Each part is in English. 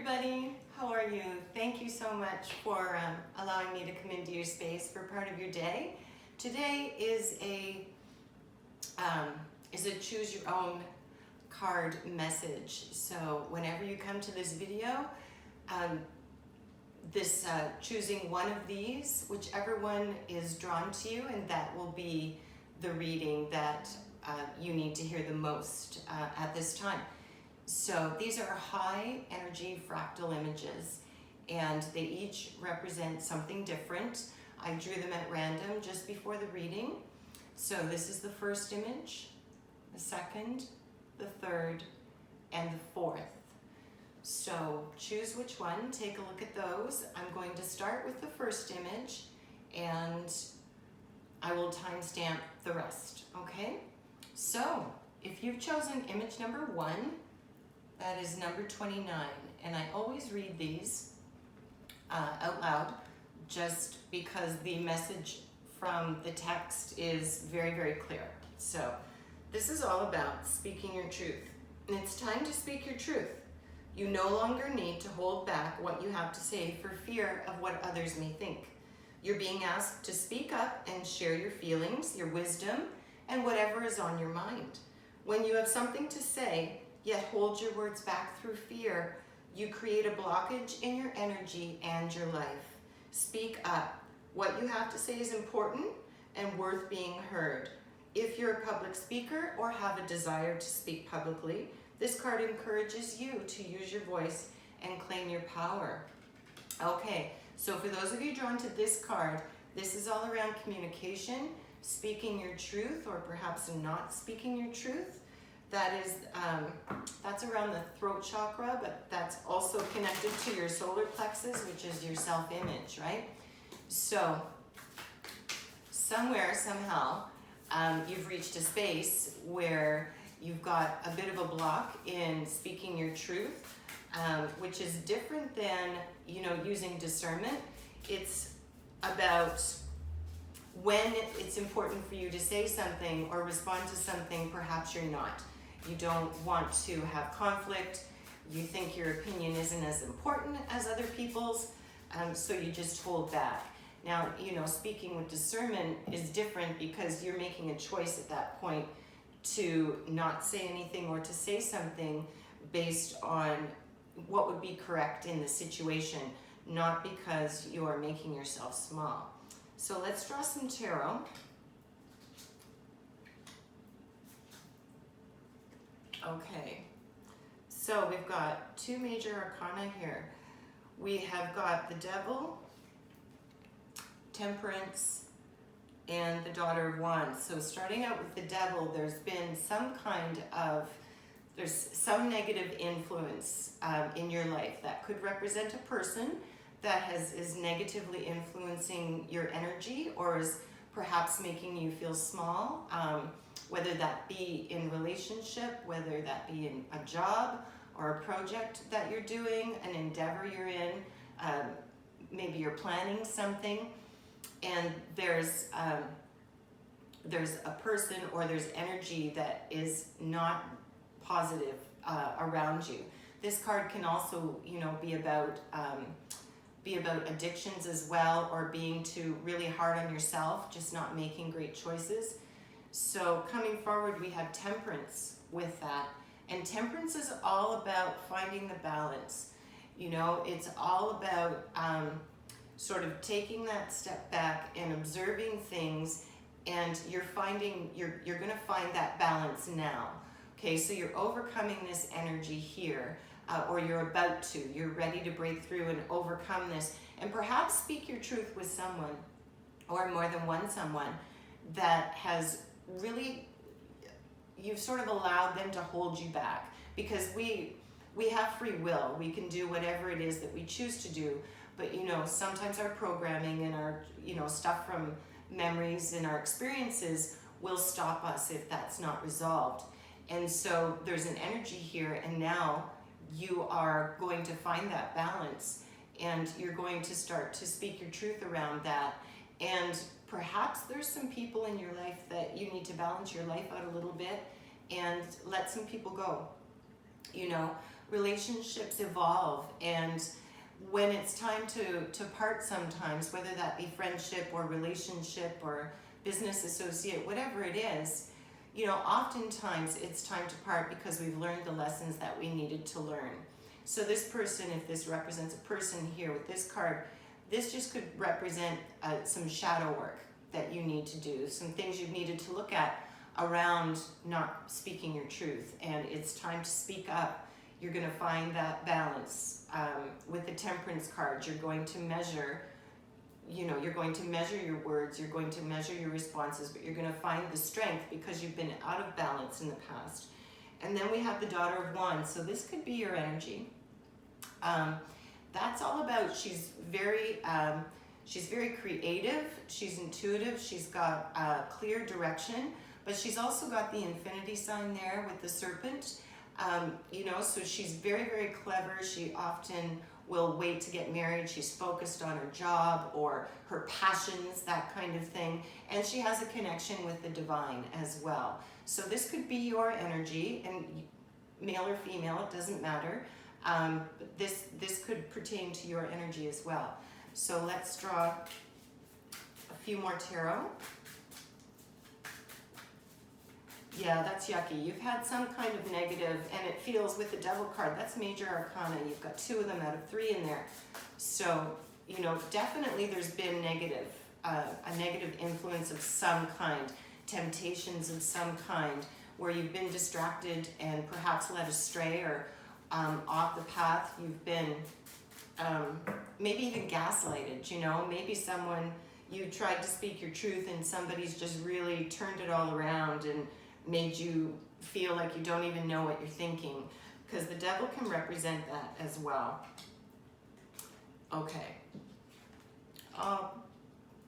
everybody. How are you? Thank you so much for allowing me to come into your space for part of your day. Today is a choose your own card message. So whenever you come to this video, choosing one of these, whichever one is drawn to you, and that will be the reading that you need to hear the most at this time. So these are high energy fractal images, and they each represent something different. I drew them at random just before the reading. So this is the first image, the second, the third, and the fourth. So choose which one, take a look at those. I'm going to start with the first image, and I will timestamp the rest, okay? So if you've chosen image number 1, that is number 29, and I always read these out loud just because the message from the text is very, very clear. So this is all about speaking your truth. And it's time to speak your truth. You no longer need to hold back what you have to say for fear of what others may think. You're being asked to speak up and share your feelings, your wisdom, and whatever is on your mind. When you have something to say, yet hold your words back through fear, you create a blockage in your energy and your life. Speak up. What you have to say is important and worth being heard. If you're a public speaker or have a desire to speak publicly, this card encourages you to use your voice and claim your power. Okay, so for those of you drawn to this card, this is all around communication, speaking your truth, or perhaps not speaking your truth. That's around the throat chakra, but that's also connected to your solar plexus, which is your self-image, right? So somewhere, somehow, you've reached a space where you've got a bit of a block in speaking your truth, which is different than, using discernment. It's about when it's important for you to say something or respond to something, perhaps you're not. You don't want to have conflict. You think your opinion isn't as important as other people's, so you just hold back. Now, speaking with discernment is different because you're making a choice at that point to not say anything or to say something based on what would be correct in the situation, not because you are making yourself small. So let's draw some tarot. Okay, so we've got 2 major arcana here. We have got the Devil, Temperance, and the Daughter of Wands. So starting out with the Devil, there's been some negative influence in your life that could represent a person that is negatively influencing your energy or is perhaps making you feel small, whether that be in relationship, whether that be in a job or a project that you're doing, an endeavor you're in, maybe you're planning something, and there's a person or there's energy that is not positive around you. This card can also, be about addictions as well, or being too really hard on yourself, just not making great choices. So coming forward, we have Temperance with that. And Temperance is all about finding the balance. It's all about sort of taking that step back and observing things, and you're going to find that balance now. Okay, so you're overcoming this energy here, or you're about to. You're ready to break through and overcome this, and perhaps speak your truth with someone, or more than one someone, that has really, you've sort of allowed them to hold you back, because we have free will. We can do whatever it is that we choose to do, but sometimes our programming and our stuff from memories and our experiences will stop us if that's not resolved. And so there's an energy here, and now you are going to find that balance, and you're going to start to speak your truth around that. And perhaps there's some people in your life that you need to balance your life out a little bit and let some people go. relationships evolve, and when it's time to part sometimes, whether that be friendship or relationship or business associate, whatever it is, you know, oftentimes it's time to part because we've learned the lessons that we needed to learn. So this person, if this represents a person here with this card, this just could represent some shadow work that you need to do, some things you've needed to look at around not speaking your truth, and it's time to speak up. You're going to find that balance. With the Temperance card, you're going to measure, you know, you're going to measure your words, you're going to measure your responses, but you're going to find the strength because you've been out of balance in the past. And then we have the Daughter of Wands, so this could be your energy. That's all about, she's very creative, she's intuitive, she's got clear direction, but she's also got the infinity sign there with the serpent. You know, so she's very, very clever. She often will wait to get married. She's focused on her job or her passions, that kind of thing. And she has a connection with the divine as well. So this could be your energy, and male or female, it doesn't matter. But this could pertain to your energy as well. So let's draw a few more tarot. Yeah, that's yucky. You've had some kind of negative, and it feels with the Devil card, that's major arcana. You've got 2 of them out of 3 in there. So, you know, definitely there's been a negative influence of some kind, temptations of some kind, where you've been distracted and perhaps led astray or off the path. You've been maybe even gaslighted, you know, maybe someone, you tried to speak your truth and somebody's just really turned it all around and made you feel like you don't even know what you're thinking, because the Devil can represent that as well. Okay.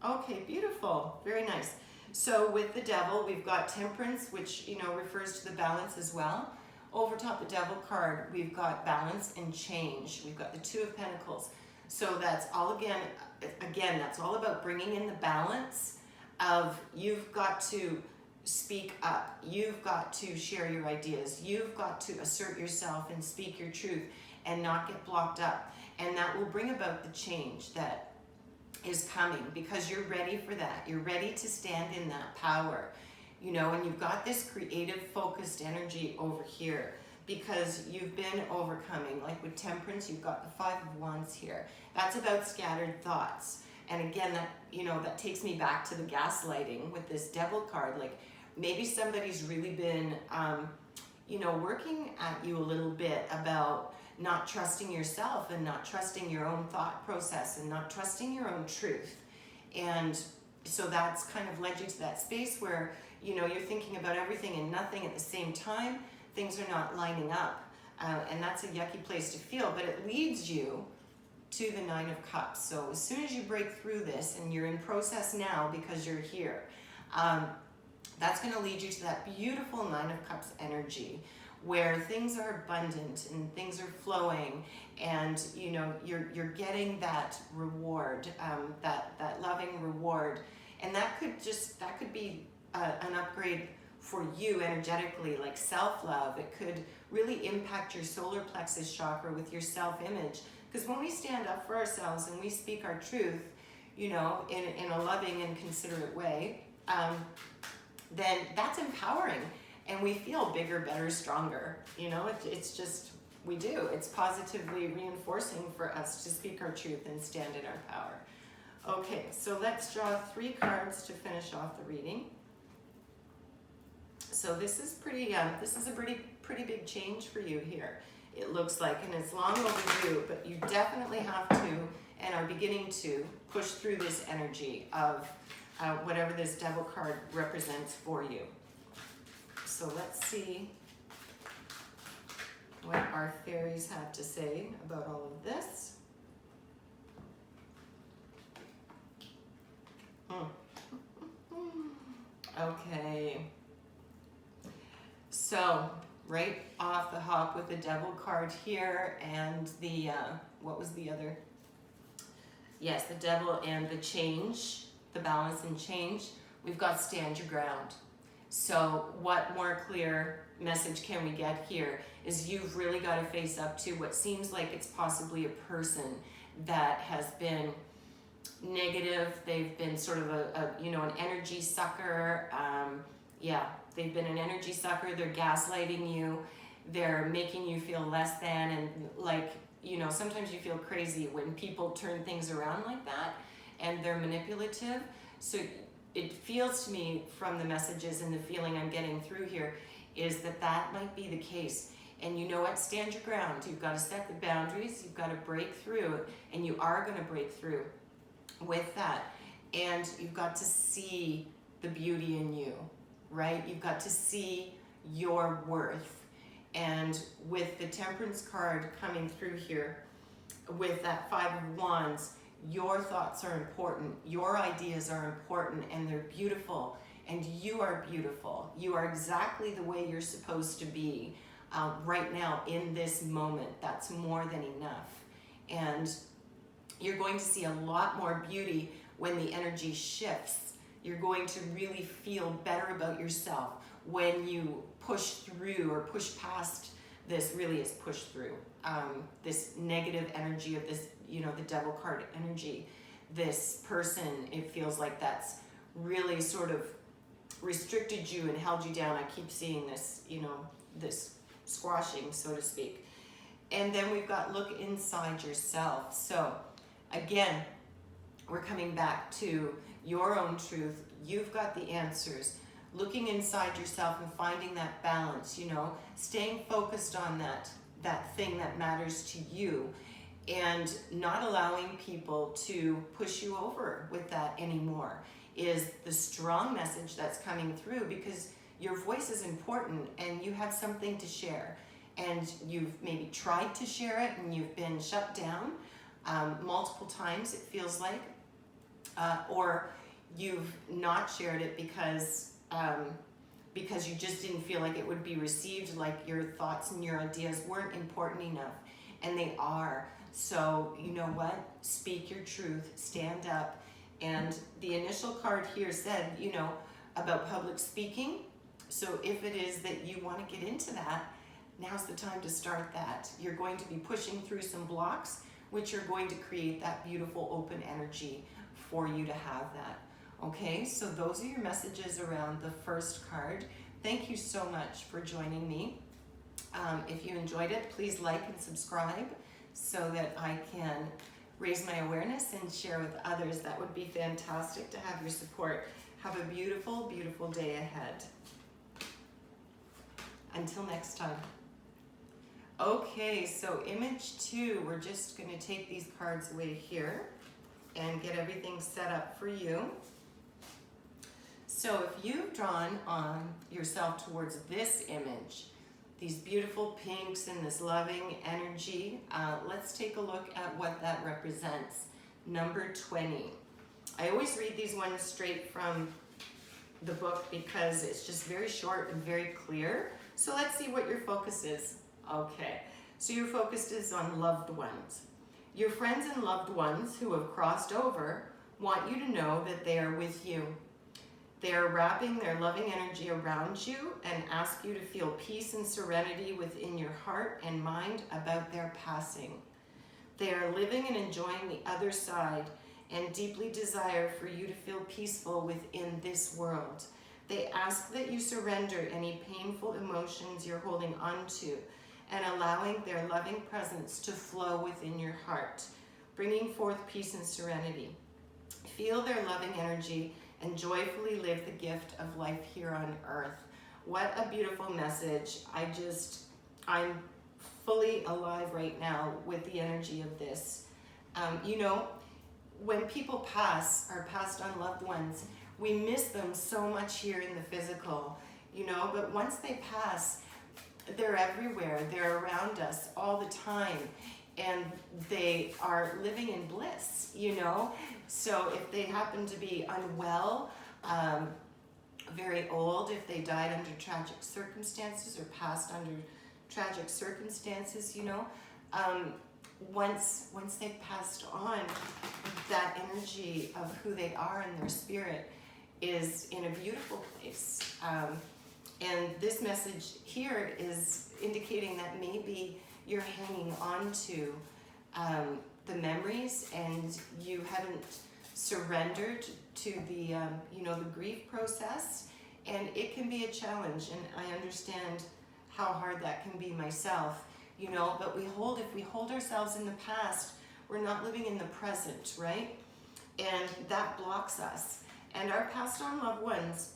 Okay, beautiful. Very nice. So with the Devil, we've got Temperance, which, you know, refers to the balance as well. Over top the Devil card, we've got balance and change. We've got the 2 of Pentacles. So that's all, again, that's all about bringing in the balance of, you've got to speak up, you've got to share your ideas, you've got to assert yourself and speak your truth and not get blocked up. And that will bring about the change that is coming, because you're ready for that. You're ready to stand in that power, you know, and you've got this creative, focused energy over here because you've been overcoming. Like with Temperance, you've got the 5 of Wands here. That's about scattered thoughts. And again, that, you know, that takes me back to the gaslighting with this Devil card. Like, maybe somebody's really been, you know, working at you a little bit about not trusting yourself and not trusting your own thought process and not trusting your own truth. And so that's kind of led you to that space where, you know, you're thinking about everything and nothing at the same time. Things are not lining up. And that's a yucky place to feel, but it leads you to the 9 of Cups. So as soon as you break through this, and you're in process now because you're here, that's going to lead you to that beautiful 9 of Cups energy where things are abundant and things are flowing, and you know, you're getting that reward, that loving reward. And that could be an upgrade for you energetically, like self-love. It could really impact your solar plexus chakra with your self-image, because when we stand up for ourselves and we speak our truth, you know, in a loving and considerate way, then that's empowering, and we feel bigger, better, stronger. You know, it's just, we do. It's positively reinforcing for us to speak our truth and stand in our power. Okay, so let's draw 3 cards to finish off the reading. So this is a pretty big change for you here, it looks like, and it's long overdue, but you definitely have to, and are beginning to, push through this energy of whatever this Devil card represents for you. So let's see what our fairies have to say about all of this. Okay. So, right off the hop with the Devil card here and the, what was the other? Yes, the Devil and the change, the balance and change. We've got stand your ground. So what more clear message can we get here is you've really got to face up to what seems like it's possibly a person that has been negative. They've been sort of an energy sucker. Yeah, they've been an energy sucker. They're gaslighting you. They're making you feel less than, and like, sometimes you feel crazy when people turn things around like that and they're manipulative. So it feels to me from the messages and the feeling I'm getting through here is that might be the case. And you know what? Stand your ground. You've got to set the boundaries. You've got to break through, and you are going to break through with that. And you've got to see the beauty in you, right? You've got to see your worth. And with the Temperance card coming through here, with that Five of Wands, your thoughts are important, your ideas are important, and they're beautiful, and you are beautiful. You are exactly the way you're supposed to be right now in this moment. That's more than enough. And you're going to see a lot more beauty when the energy shifts. You're going to really feel better about yourself when you push through or push past this. Really is push through this negative energy of this, the Devil card energy. This person, it feels like that's really sort of restricted you and held you down. I keep seeing this, this squashing, so to speak. And then we've got look inside yourself. So again, we're coming back to your own truth. You've got the answers. Looking inside yourself and finding that balance, staying focused on that thing that matters to you, and not allowing people to push you over with that anymore is the strong message that's coming through, because your voice is important and you have something to share, and you've maybe tried to share it and you've been shut down multiple times, it feels like, or you've not shared it because you just didn't feel like it would be received, like your thoughts and your ideas weren't important enough, and they are. So you know what? Speak your truth, stand up. And the initial card here said, about public speaking. So if it is that you want to get into that, now's the time to start that. You're going to be pushing through some blocks, which are going to create that beautiful open energy for you to have that. Okay, so those are your messages around the first card. Thank you so much for joining me. If you enjoyed it, please like and subscribe so that I can raise my awareness and share with others. That would be fantastic to have your support. Have a beautiful, beautiful day ahead. Until next time. Okay, so image 2, we're just going to take these cards away here and get everything set up for you. So if you've drawn on yourself towards this image, these beautiful pinks and this loving energy, let's take a look at what that represents. Number 20. I always read these ones straight from the book because it's just very short and very clear. So let's see what your focus is. Okay, so your focus is on loved ones. Your friends and loved ones who have crossed over want you to know that they are with you. They are wrapping their loving energy around you and ask you to feel peace and serenity within your heart and mind about their passing. They are living and enjoying the other side and deeply desire for you to feel peaceful within this world. They ask that you surrender any painful emotions you're holding on to and allowing their loving presence to flow within your heart, bringing forth peace and serenity. Feel their loving energy and joyfully live the gift of life here on earth. What a beautiful message. I'm fully alive right now with the energy of this. When people pass or passed on loved ones, we miss them so much here in the physical, but once they pass, they're everywhere. They're around us all the time, and they are living in bliss, So if they happen to be unwell, very old, if they died under tragic circumstances or passed under tragic circumstances, once they've passed on, that energy of who they are and their spirit is in a beautiful place. And this message here is indicating that maybe you're hanging on to the memories and you haven't surrendered to the, the grief process. And it can be a challenge, and I understand how hard that can be myself, but if we hold ourselves in the past, we're not living in the present, right? And that blocks us. And our passed on loved ones,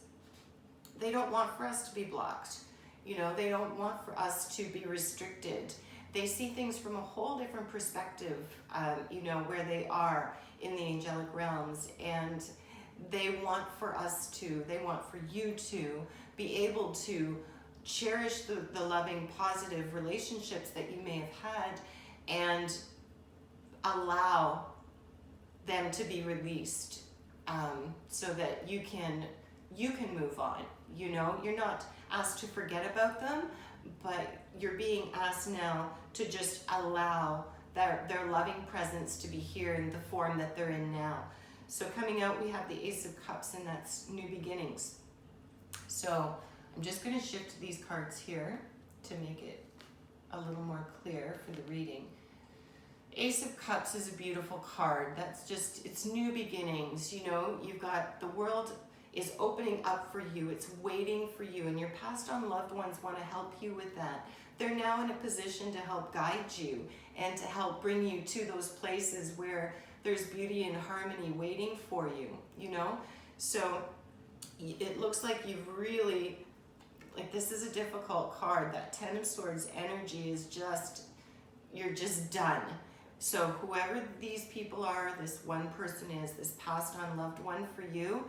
they don't want for us to be blocked. They don't want for us to be restricted. They see things from a whole different perspective, where they are in the angelic realms. And they want for you to be able to cherish the loving, positive relationships that you may have had and allow them to be released, so that you can move on. You're not asked to forget about them, but you're being asked now to just allow their loving presence to be here in the form that they're in now. So coming out, we have the Ace of Cups, and that's new beginnings. So I'm just going to shift these cards here to make it a little more clear for the reading. Ace of Cups is a beautiful card. It's new beginnings. You've got the world is opening up for you. It's waiting for you, and your passed on loved ones want to help you with that. They're now in a position to help guide you and to help bring you to those places where there's beauty and harmony waiting for you, So it looks like you've really, this is a difficult card. That Ten of Swords energy is you're just done. So whoever these people are, this one person is, this passed on loved one for you,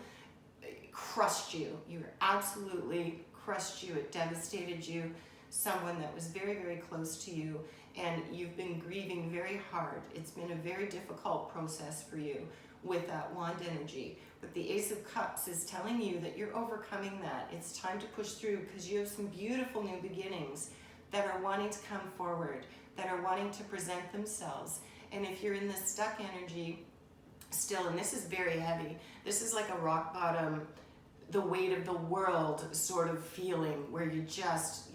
crushed you. You absolutely crushed you. It devastated you. Someone that was very, very close to you, and you've been grieving very hard. It's been a very difficult process for you with that wand energy. But the Ace of Cups is telling you that you're overcoming that. It's time to push through, because you have some beautiful new beginnings that are wanting to come forward, that are wanting to present themselves. And if you're in the stuck energy still, and this is very heavy, this is like a rock bottom, the weight of the world sort of feeling, where you're just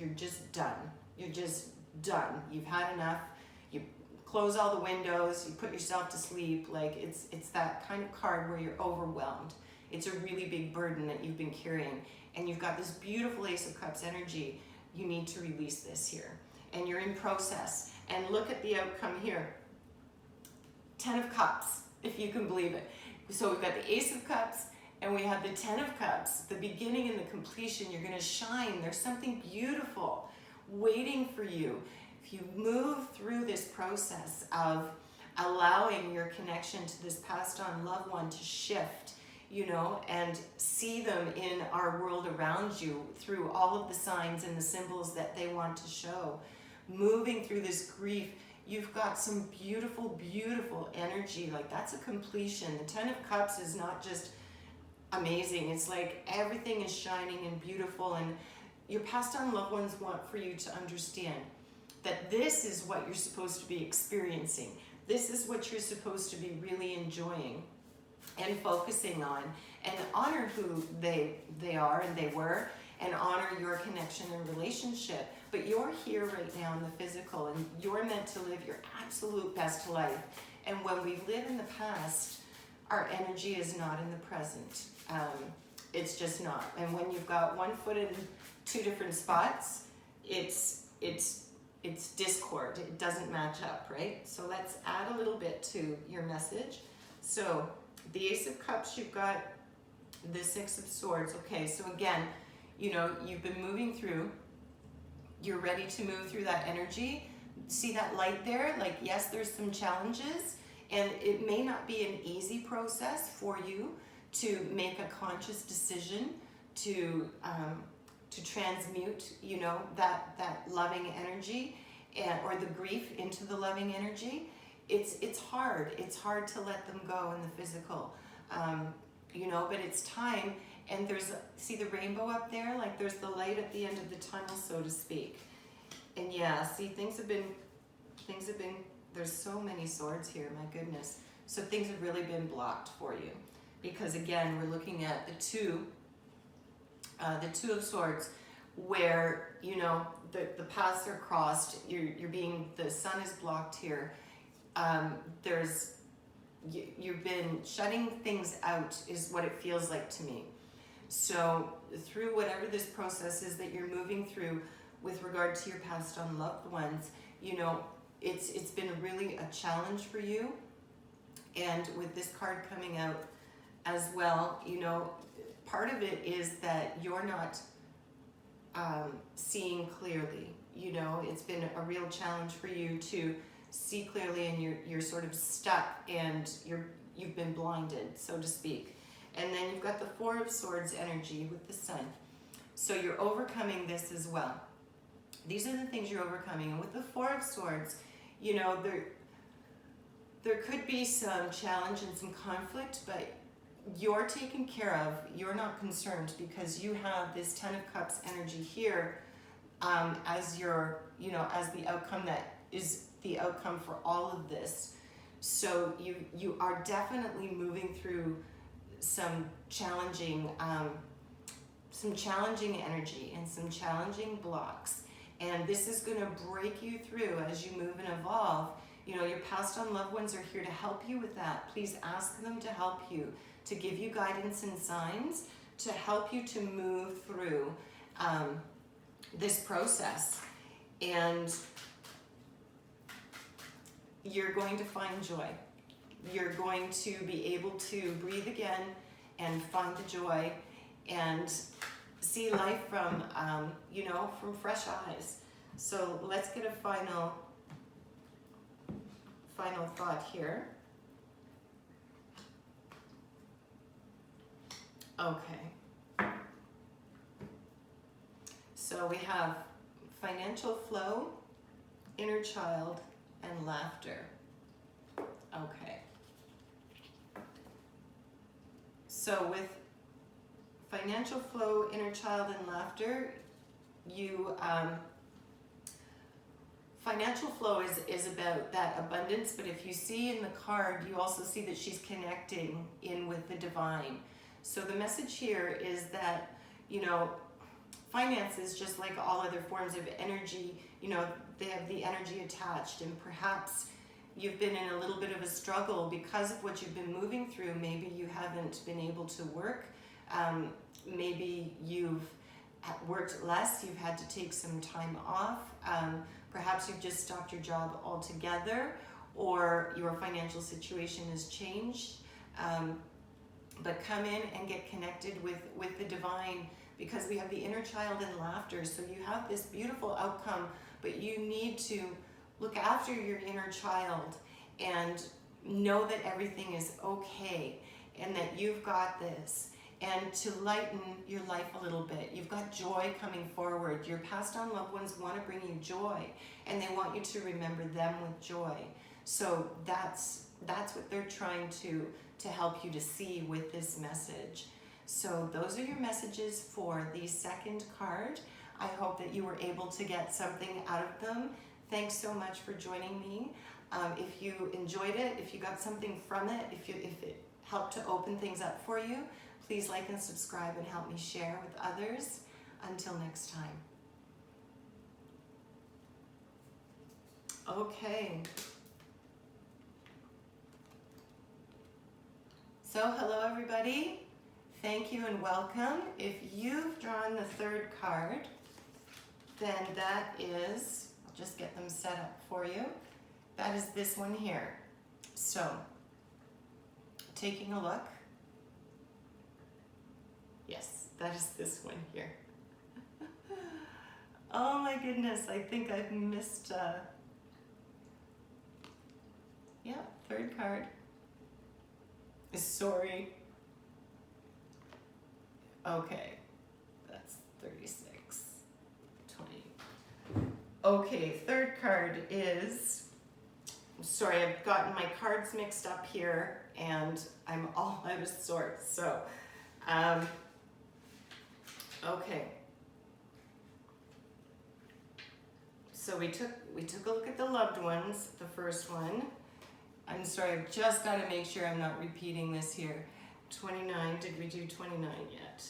done. You're just done. You've had enough. You close all the windows, you put yourself to sleep. It's that kind of card where you're overwhelmed. It's a really big burden that you've been carrying, and you've got this beautiful Ace of Cups energy. You need to release this here, and you're in process. And look at the outcome here. Ten of Cups, if you can believe it. So we've got the Ace of Cups, and we have the Ten of Cups, the beginning and the completion. You're going to shine. There's something beautiful waiting for you. If you move through this process of allowing your connection to this passed on loved one to shift, and see them in our world around you through all of the signs and the symbols that they want to show, moving through this grief, you've got some beautiful, beautiful energy. That's a completion. The Ten of Cups is not just amazing. It's like everything is shining and beautiful, and your passed on loved ones want for you to understand that this is what you're supposed to be experiencing. This is what you're supposed to be really enjoying and focusing on, and honor who they are and they were, and honor your connection and relationship. But you're here right now in the physical, and you're meant to live your absolute best life. And when we live in the past, our energy is not in the present. It's just not. And when you've got one foot in two different spots, it's discord. It doesn't match up, right? So let's add a little bit to your message. So the Ace of Cups, you've got the Six of Swords. Okay, so again, you've been moving through. You're ready to move through that energy. See that light there? Yes, there's some challenges, and it may not be an easy process for you to make a conscious decision to transmute, that loving energy, or the grief into the loving energy. It's hard. It's hard to let them go in the physical, but it's time. And see the rainbow up there? There's the light at the end of the tunnel, so to speak. And yeah, see, things have been, there's so many swords here, my goodness. So things have really been blocked for you. because again, we're looking at the Two of Swords, where, you know, the paths are crossed. The sun is blocked here. You've been shutting things out is what it feels like to me. So through whatever this process is that you're moving through with regard to your passed on loved ones, you know, it's been really a challenge for you. And with this card coming out as well, you know, part of it is that you're not seeing clearly. You know, it's been a real challenge for you to see clearly, and you're sort of stuck, and you've been blinded, so to speak. And then you've got the Four of Swords energy with the Sun. So you're overcoming this as well. These are the things you're overcoming. And with the Four of Swords, you know, there could be some challenge and some conflict, but you're taken care of. You're not concerned, because you have this Ten of Cups energy here as your, you know, as the outcome that is the outcome for all of this. So you are definitely moving through some challenging energy and some challenging blocks, and this is going to break you through as you move and evolve. You know, your passed on loved ones are here to help you with that. Please ask them to help you, to give you guidance and signs, to help you to move through this process. And you're going to find joy. You're going to be able to breathe again and find the joy and see life from, you know, from fresh eyes. So let's get a final thought here. Okay. So we have financial flow, inner child, and laughter. Okay. So with financial flow, inner child, and laughter, financial flow is about that abundance, but if you see in the card, you also see that she's connecting in with the divine. So the message here is that, you know, finances, just like all other forms of energy, you know, they have the energy attached, and perhaps you've been in a little bit of a struggle because of what you've been moving through. Maybe you haven't been able to work. Maybe you've worked less. You've had to take some time off. Perhaps you've just stopped your job altogether, or your financial situation has changed. But come in and get connected with the divine, because we have the inner child and laughter. So you have this beautiful outcome, but you need to look after your inner child and know that everything is okay and that you've got this, and to lighten your life a little bit. You've got joy coming forward. Your passed on loved ones want to bring you joy, and they want you to remember them with joy. So that's what they're trying to help you to see with this message. So those are your messages for the second card. I hope that you were able to get something out of them. Thanks so much for joining me. If you enjoyed it, if you got something from it, if it helped to open things up for you, please like and subscribe and help me share with others. Until next time. Okay. So hello everybody. Thank you and welcome. If you've drawn the third card, then that is, I'll just get them set up for you. That is this one here. So, taking a look. Yes, that is this one here. Oh my goodness, I think I've missed, yeah, third card. Sorry. Okay, that's 36, 20. Okay, third card is, sorry, I've gotten my cards mixed up here and I'm all out of sorts. So, okay. So we took a look at the loved ones, the first one. I'm sorry, I've just got to make sure I'm not repeating this here. 29, did we do 29 yet?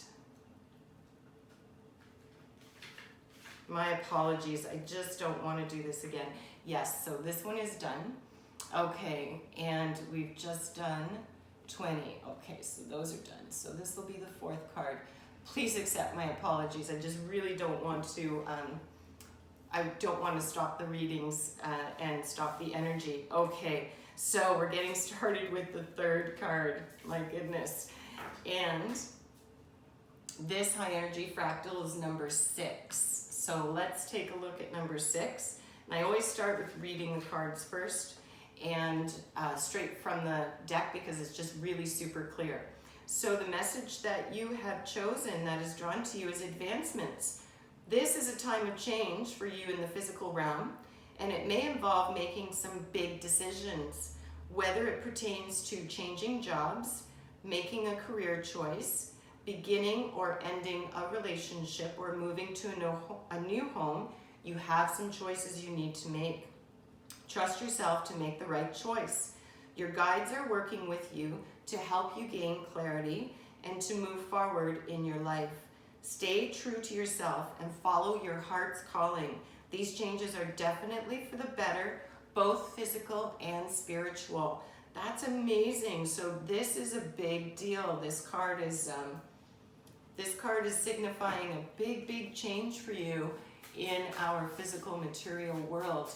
My apologies, I just don't want to do this again. Yes, so this one is done. Okay, and we've just done 20. Okay, so those are done. So this will be the fourth card. Please accept my apologies. I just really don't want to, I don't want to stop the readings and stop the energy. Okay, so we're getting started with the third card. My goodness. And this high energy fractal is number 6. So let's take a look at number 6. And I always start with reading the cards first and straight from the deck because it's just really super clear. So the message that you have chosen that is drawn to you is advancements. This is a time of change for you in the physical realm, and it may involve making some big decisions, whether it pertains to changing jobs, making a career choice, beginning or ending a relationship, or moving to a new home. You have some choices you need to make. Trust yourself to make the right choice. Your guides are working with you to help you gain clarity and to move forward in your life. Stay true to yourself and follow your heart's calling. These changes are definitely for the better, both physical and spiritual. That's amazing. So this is a big deal. This card is signifying a big change for you in our physical material world.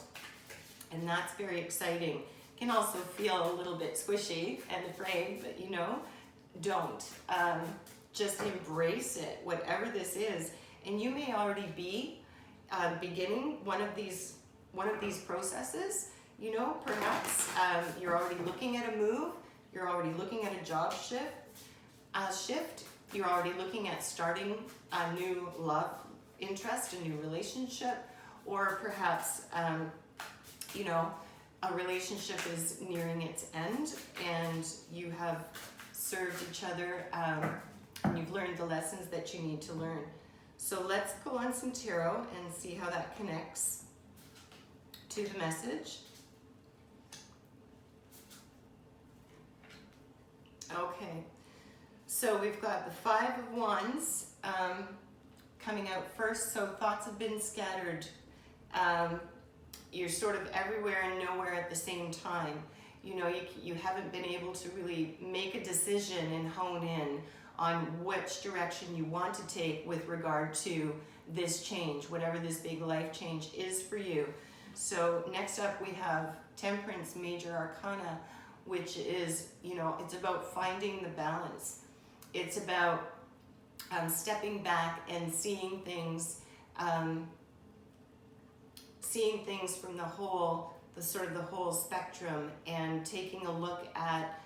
And that's very exciting. Can also feel a little bit squishy and afraid, but you know, don't. Just embrace it, whatever this is. And you may already be beginning one of these processes. You know, perhaps you're already looking at a move. You're already looking at a job shift. You're already looking at starting a new love interest, a new relationship, or perhaps you know, a relationship is nearing its end and you have served each other and you've learned the lessons that you need to learn. So let's go on some tarot and see how that connects to the message. Okay, so we've got the 5 of Wands coming out first. So thoughts have been scattered. You're sort of everywhere and nowhere at the same time. You know, you haven't been able to really make a decision and hone in on which direction you want to take with regard to this change, whatever this big life change is for you. So next up we have Temperance, Major Arcana, which is, you know, it's about finding the balance. It's about stepping back and seeing things from the whole spectrum, and taking a look at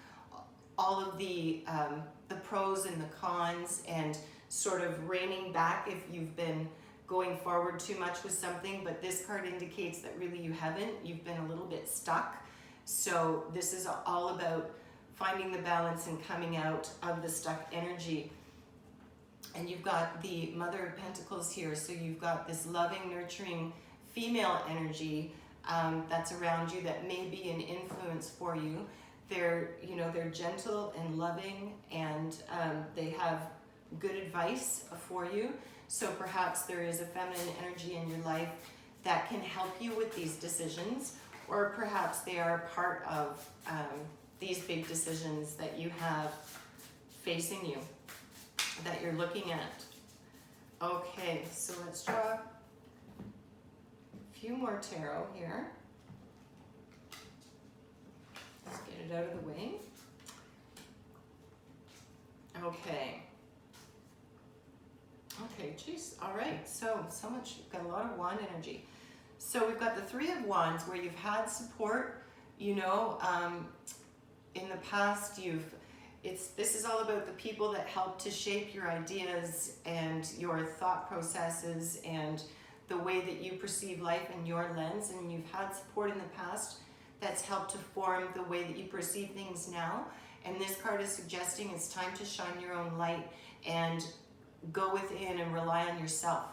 all of the pros and the cons, and sort of reining back if you've been going forward too much with something. But this card indicates that really you haven't. You've been a little bit stuck. So this is all about finding the balance and coming out of the stuck energy. And you've got the Mother of Pentacles here. So you've got this loving, nurturing female energy that's around you that may be an influence for you. They're gentle and loving, and they have good advice for you. So perhaps there is a feminine energy in your life that can help you with these decisions, or perhaps they are part of these big decisions that you have facing you, that you're looking at. Okay, so let's draw a few more tarot here. Let's get it out of the way. Okay. Okay, geez. All right. So much. We've got a lot of wand energy. So we've got the 3 of Wands, where you've had support. You know, in the past, this is all about the people that help to shape your ideas and your thought processes and the way that you perceive life in your lens. And you've had support in the past that's helped to form the way that you perceive things now. And this card is suggesting it's time to shine your own light and go within and rely on yourself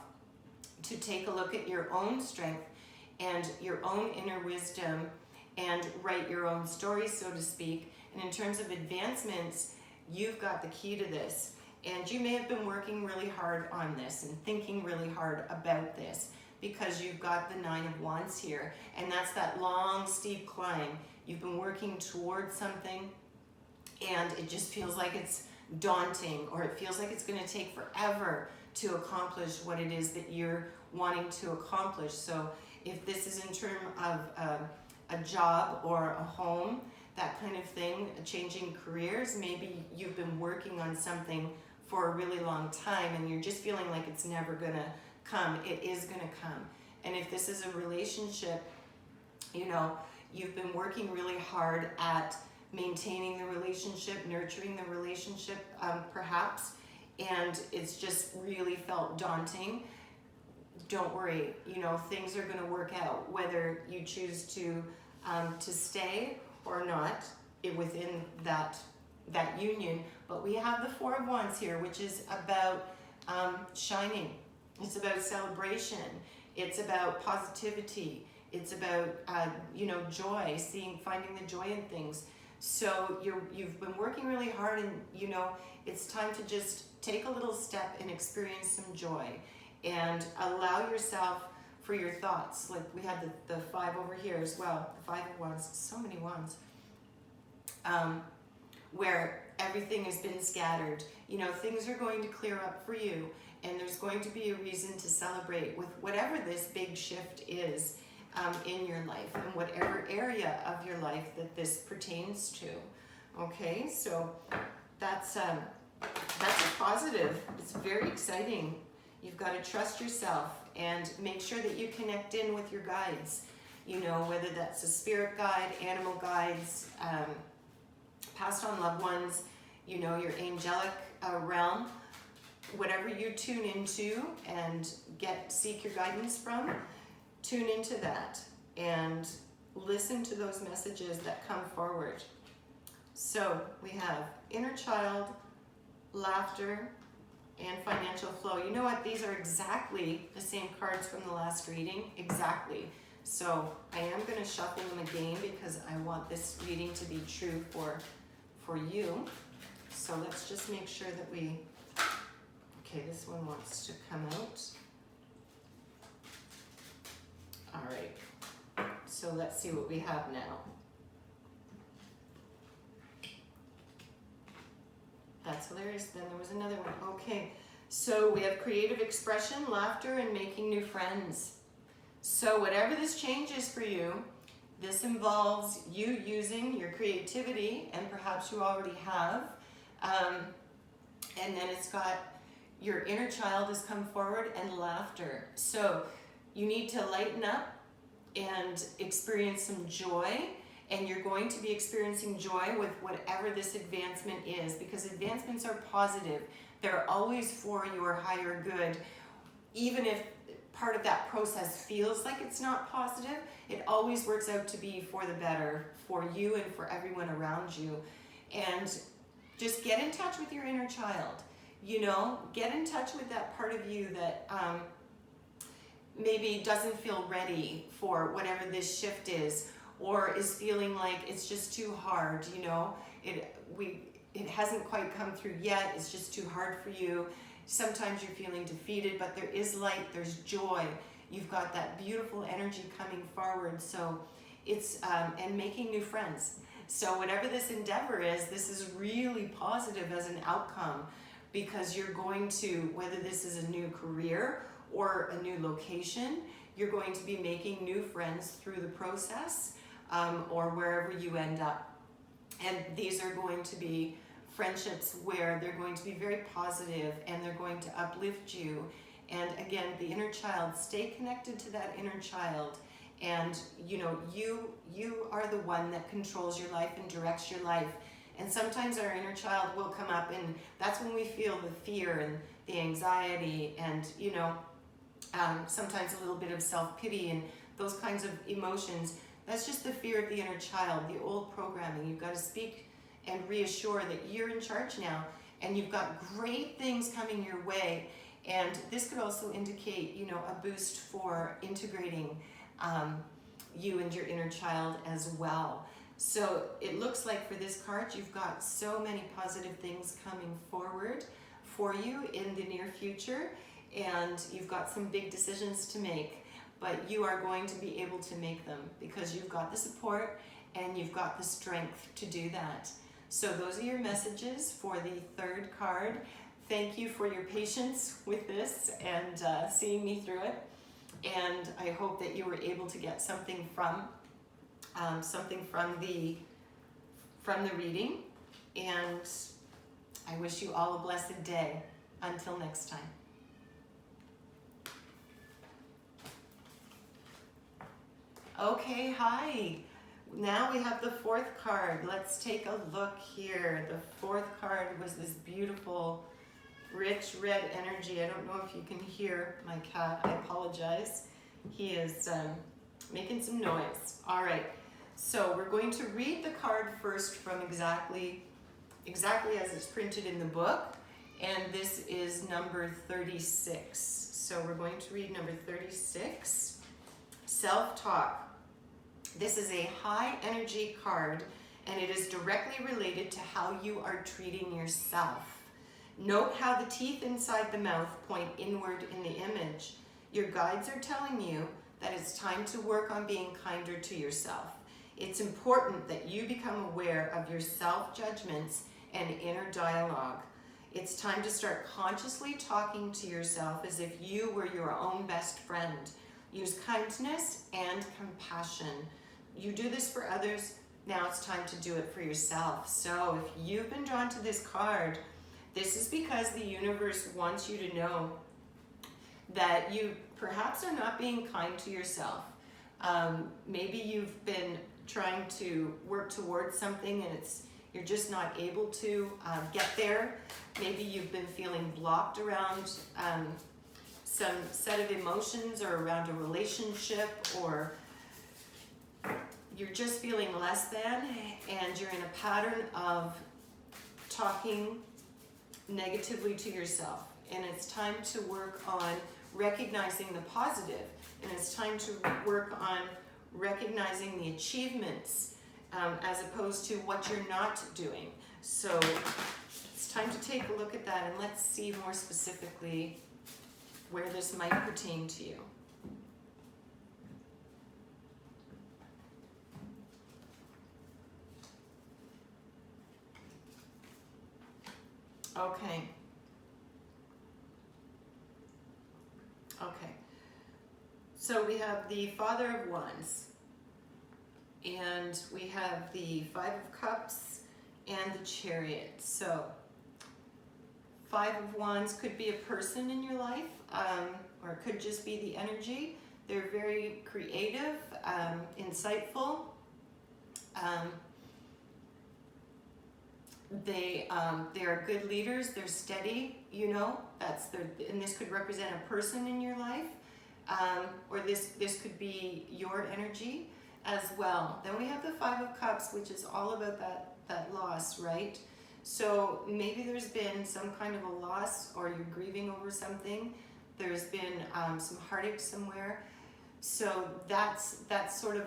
to take a look at your own strength and your own inner wisdom and write your own story, so to speak. And in terms of advancements, You've got the key to this. And you may have been working really hard on this and thinking really hard about this, because you've got the Nine of Wands here. And that's that long, steep climb. You've been working towards something, and it just feels like it's daunting, or it feels like it's going to take forever to accomplish what it is that you're wanting to accomplish. So if this is in terms of a job or a home, that kind of thing, changing careers, maybe you've been working on something for a really long time and you're just feeling like it's never going to come. It is going to come. And if this is a relationship, you know, you've been working really hard at maintaining the relationship, nurturing the relationship, perhaps, and it's just really felt daunting. Don't worry, you know, things are going to work out, whether you choose to stay or not within that union. But we have the Four of Wands here, which is about shining. It's about celebration. It's about positivity. It's about you know, joy, finding the joy in things. So you've been working really hard, and you know, it's time to just take a little step and experience some joy, and allow yourself for your thoughts. Like we had the Five over here as well, the Five of Wands, so many wands, where everything has been scattered. You know, things are going to clear up for you, and there's going to be a reason to celebrate with whatever this big shift is in your life, and whatever area of your life that this pertains to. Okay, so that's a positive. It's very exciting. You've got to trust yourself and make sure that you connect in with your guides. You know, whether that's a spirit guide, animal guides, passed on loved ones, you know, your angelic realm, whatever you tune into and seek your guidance from, tune into that and listen to those messages that come forward. So we have inner child, laughter, and financial flow. You know what? These are exactly the same cards from the last reading. Exactly. So I am going to shuffle them again because I want this reading to be true for you. So let's just make sure that we... Okay, this one wants to come out. All right. So let's see what we have now. That's hilarious. Then there was another one. Okay, so we have creative expression, laughter, and making new friends. So whatever this change is for you, this involves you using your creativity, and perhaps you already have. And then it's got your inner child has come forward, and laughter. So you need to lighten up and experience some joy. And you're going to be experiencing joy with whatever this advancement is, because advancements are positive. They're always for your higher good. Even if part of that process feels like it's not positive, it always works out to be for the better for you and for everyone around you. And just get in touch with your inner child. You know, get in touch with that part of you that maybe doesn't feel ready for whatever this shift is, or is feeling like it's just too hard, you know, it hasn't quite come through yet, it's just too hard for you. Sometimes you're feeling defeated, but there is light, there's joy. You've got that beautiful energy coming forward. So it's, and making new friends. So whatever this endeavor is, this is really positive as an outcome, because you're going to, whether this is a new career or a new location, you're going to be making new friends through the process. Or wherever you end up. And these are going to be friendships where they're going to be very positive and they're going to uplift you. And again, the inner child, stay connected to that inner child. And you know, you are the one that controls your life and directs your life. And sometimes our inner child will come up, and that's when we feel the fear and the anxiety and, you know, sometimes a little bit of self-pity and those kinds of emotions. That's just the fear of the inner child, the old programming. You've got to speak and reassure that you're in charge now, and you've got great things coming your way. And this could also indicate, you know, a boost for integrating you and your inner child as well. So it looks like for this card, you've got so many positive things coming forward for you in the near future, and you've got some big decisions to make, but you are going to be able to make them because you've got the support and you've got the strength to do that. So those are your messages for the third card. Thank you for your patience with this and seeing me through it. And I hope that you were able to get something from the reading. And I wish you all a blessed day. Until next time. Okay, hi. Now we have the fourth card. Let's take a look here. The fourth card was this beautiful, rich red energy. I don't know if you can hear my cat. I apologize. He is making some noise. All right. So we're going to read the card first from exactly as it's printed in the book. And this is number 36. So we're going to read number 36. Self-talk. This is a high energy card, and it is directly related to how you are treating yourself. Note how the teeth inside the mouth point inward in the image. Your guides are telling you that it's time to work on being kinder to yourself. It's important that you become aware of your self-judgments and inner dialogue. It's time to start consciously talking to yourself as if you were your own best friend. Use kindness and compassion. You do this for others, now it's time to do it for yourself. So if you've been drawn to this card, this is because the universe wants you to know that you perhaps are not being kind to yourself. Maybe you've been trying to work towards something and you're just not able to get there. Maybe you've been feeling blocked around some set of emotions or around a relationship, or you're just feeling less than, and you're in a pattern of talking negatively to yourself. And it's time to work on recognizing the positive, and it's time to work on recognizing the achievements as opposed to what you're not doing. So it's time to take a look at that, and let's see more specifically where this might pertain to you. Okay. So we have the Father of Wands, and we have the Five of Cups and the Chariot. So Five of Wands could be a person in your life, or it could just be the energy. They're very creative, insightful. They are good leaders. They're steady, and this could represent a person in your life, or this could be your energy as well. Then we have the Five of Cups, which is all about that loss, right? So maybe there's been some kind of a loss, or you're grieving over something. There's been some heartache somewhere. So that's sort of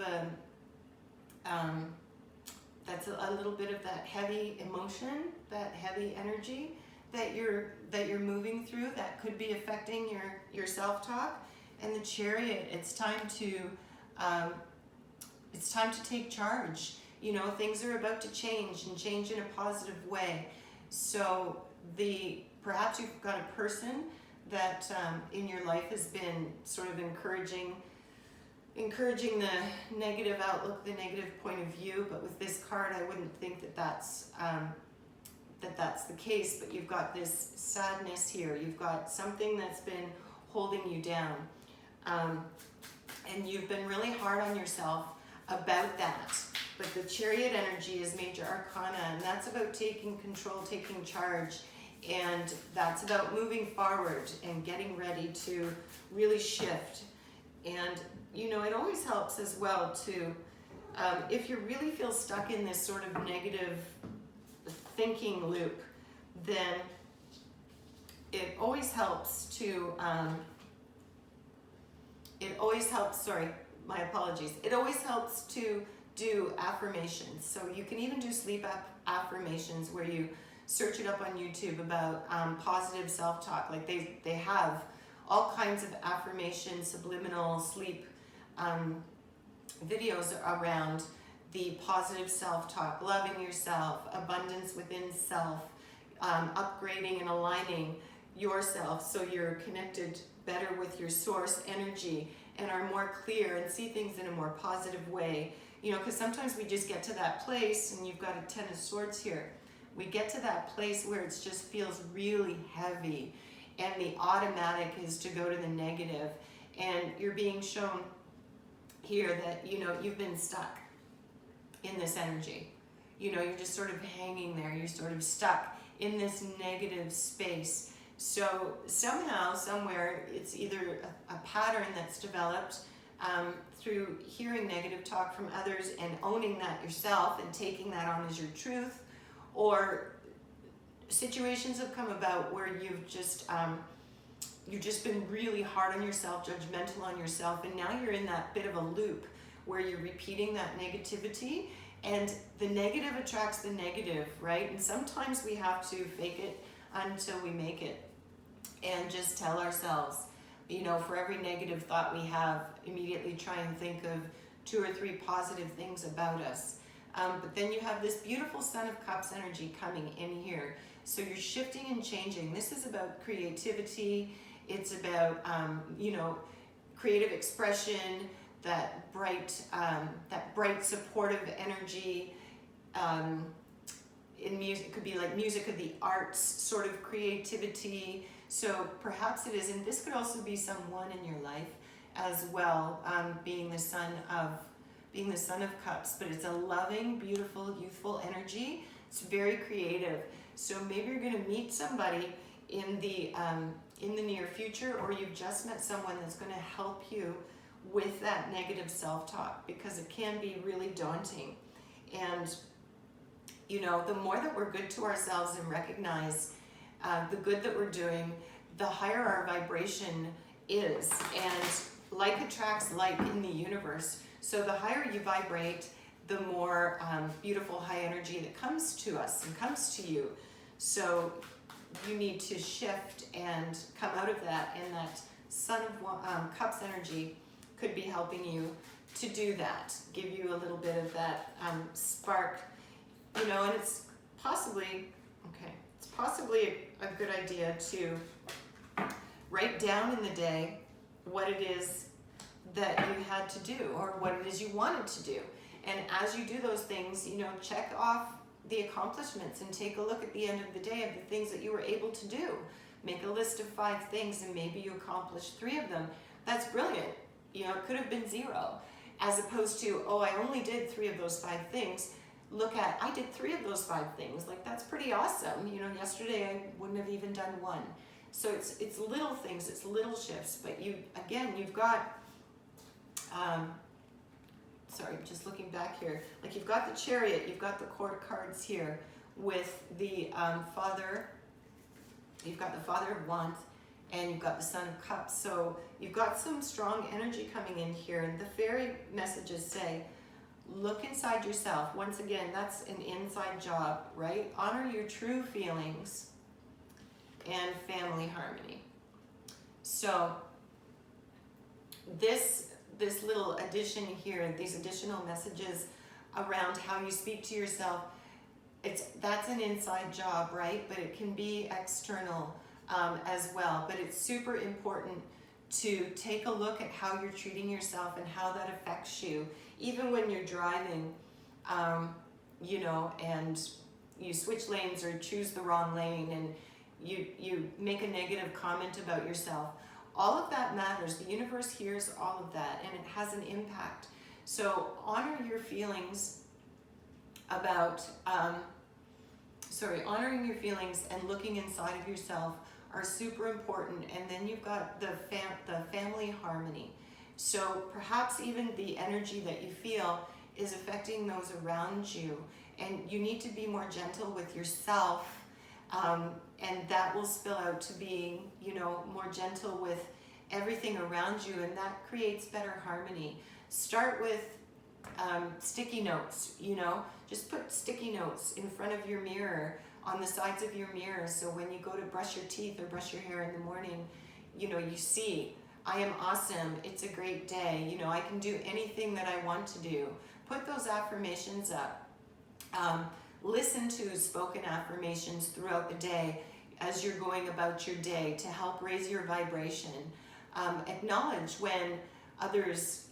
that's a little bit of that heavy emotion, that heavy energy that you're moving through, that could be affecting your self-talk. And the Chariot, it's time to take charge. Things are about to change, and change in a positive way. So perhaps you've got a person that in your life has been sort of encouraging the negative outlook, the negative point of view. But with this card, I wouldn't think that that's the case. But you've got this sadness here. You've got something that's been holding you down, and you've been really hard on yourself about that. But the Chariot energy is major arcana, and that's about taking control, taking charge, and that's about moving forward and getting ready to really shift. And it always helps as well to, if you really feel stuck in this sort of negative thinking loop, then it always helps to, sorry, my apologies. It always helps to do affirmations. So you can even do sleep affirmations where you search it up on YouTube about positive self-talk. Like they have all kinds of affirmation, subliminal sleep videos around the positive self-talk, loving yourself, abundance within self, upgrading and aligning yourself so you're connected better with your source energy and are more clear and see things in a more positive way. You know, because sometimes we just get to that place, and you've got a Ten of Swords here. We get to that place where it just feels really heavy, and the automatic is to go to the negative. And you're being shown here that, you know, you've been stuck in this energy. You know, you're just sort of hanging there. You're sort of stuck in this negative space. So somehow, somewhere, it's either a pattern that's developed through hearing negative talk from others and owning that yourself and taking that on as your truth, or situations have come about where you've just been really hard on yourself, judgmental on yourself, and now you're in that bit of a loop where you're repeating that negativity, and the negative attracts the negative, right? And sometimes we have to fake it until we make it, and just tell ourselves, you know, for every negative thought we have, immediately try and think of 2 or 3 positive things about us. But then you have this beautiful Son of Cups energy coming in here. So you're shifting and changing. This is about creativity. It's about, you know, creative expression, that bright supportive energy. In music, it could be like music of the arts, sort of creativity. So perhaps it is, and this could also be someone in your life as well, being the Son of Cups. But it's a loving, beautiful, youthful energy. It's very creative. So maybe you're going to meet somebody in the near future, or you've just met someone that's going to help you with that negative self-talk, because it can be really daunting. And you know, the more that we're good to ourselves and recognize the good that we're doing, the higher our vibration is. And like attracts like in the universe. So the higher you vibrate, the more beautiful high energy that comes to us and comes to you. So you need to shift and come out of that, and that Son of Cups energy could be helping you to do that, give you a little bit of that spark, you know. And it's possibly a good idea to write down in the day what it is that you had to do, or what it is you wanted to do. And as you do those things, you know, check off the accomplishments and take a look at the end of the day of the things that you were able to do. Make a list of 5 things, and maybe you accomplished 3 of them. That's brilliant. You know, it could have been 0, as opposed to, oh, I only did 3 of those 5 things. Look at, I did 3 of those 5 things. Like, that's pretty awesome. You know, yesterday I wouldn't have even done 1. So it's little things, it's little shifts. But you've got, sorry, just looking back here. Like, you've got the Chariot, you've got the Court of Cards here with the Father. You've got the Father of Wands, and you've got the Son of Cups. So you've got some strong energy coming in here. And the fairy messages say, look inside yourself. Once again, that's an inside job, right? Honor your true feelings and family harmony. So this little addition here, these additional messages around how you speak to yourself, that's an inside job, right? But it can be external as well. But it's super important to take a look at how you're treating yourself and how that affects you. Even when you're driving, you know, and you switch lanes or choose the wrong lane, and you make a negative comment about yourself, all of that matters. The universe hears all of that, and it has an impact. So honor your feelings about, honoring your feelings and looking inside of yourself are super important. And then you've got the family harmony. So perhaps even the energy that you feel is affecting those around you, and you need to be more gentle with yourself, and that will spill out to being, you know, more gentle with everything around you, and that creates better harmony. Start with sticky notes, just put sticky notes in front of your mirror, on the sides of your mirror, so when you go to brush your teeth or brush your hair in the morning, you see, I am awesome, it's a great day, I can do anything that I want to do. Put those affirmations up. Listen to spoken affirmations throughout the day as you're going about your day to help raise your vibration. Acknowledge when others,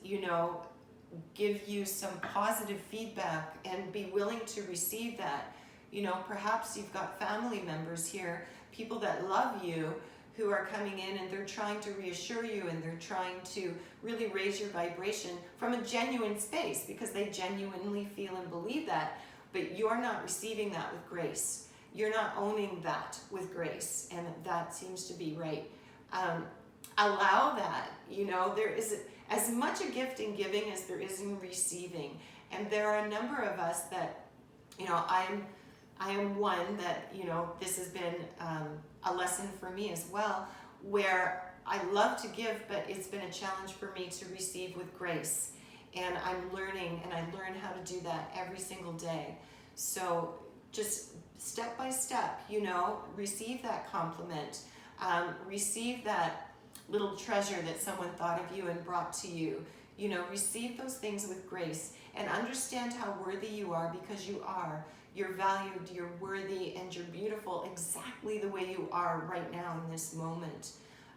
give you some positive feedback, and be willing to receive that. Perhaps you've got family members here, people that love you, who are coming in and they're trying to reassure you, and they're trying to really raise your vibration from a genuine space because they genuinely feel and believe that, but you're not receiving that with grace. You're not owning that with grace, and that seems to be right. Allow that. There is as much a gift in giving as there is in receiving, and there are a number of us that, I am one that, this has been a lesson for me as well, where I love to give, but it's been a challenge for me to receive with grace. And I'm learning, and I learn how to do that every single day. So just step by step, receive that compliment, receive that little treasure that someone thought of you and brought to you. Receive those things with grace, and understand how worthy you are, because you are. You're valued, you're worthy, and you're beautiful exactly the way you are right now in this moment.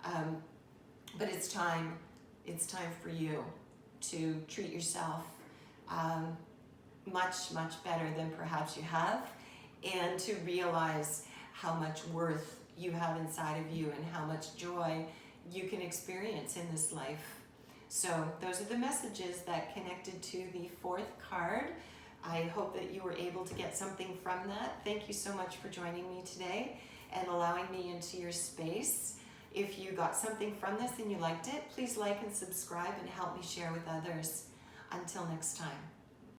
But it's time for you to treat yourself much, much better than perhaps you have, and to realize how much worth you have inside of you and how much joy you can experience in this life. So those are the messages that connected to the fourth card. I hope that you were able to get something from that. Thank you so much for joining me today and allowing me into your space. If you got something from this and you liked it, please like and subscribe and help me share with others. Until next time.